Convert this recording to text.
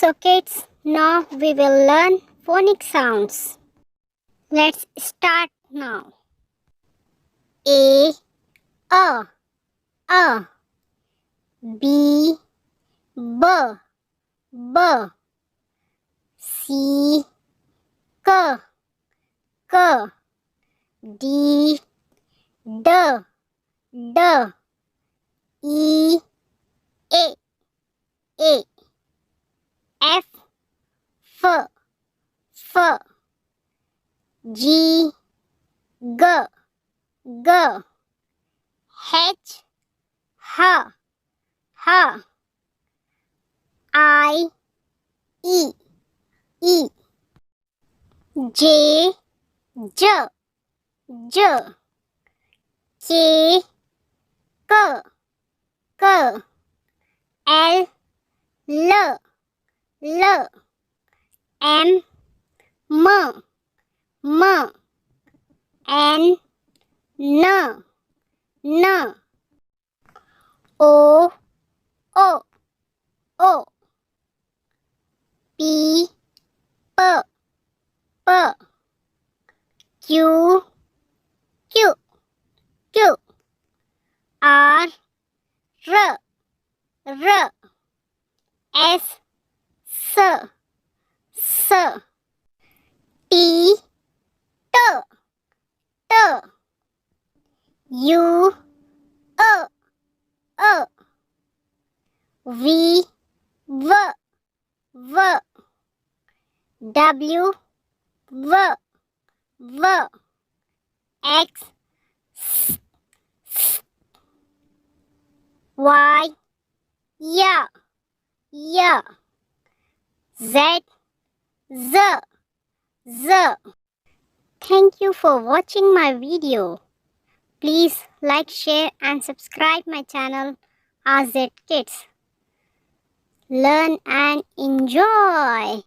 So kids, now we will learn phonic sounds. Let's start now. A, a, B, b, b, C, k, k, D, d, d, E, a, F, f, f, G, g, g, H, h, h, I, e, J, j, j, K, k, k, L, l, l, M, m, m, N, n, n, O, o, P, p, p, Q, q, R, r, r, S, s, T, t, U, V, v, W, v, X, Y, y, Z, z. Thank you for watching my video. Please like, share and subscribe my channel Z Kids. Learn and enjoy.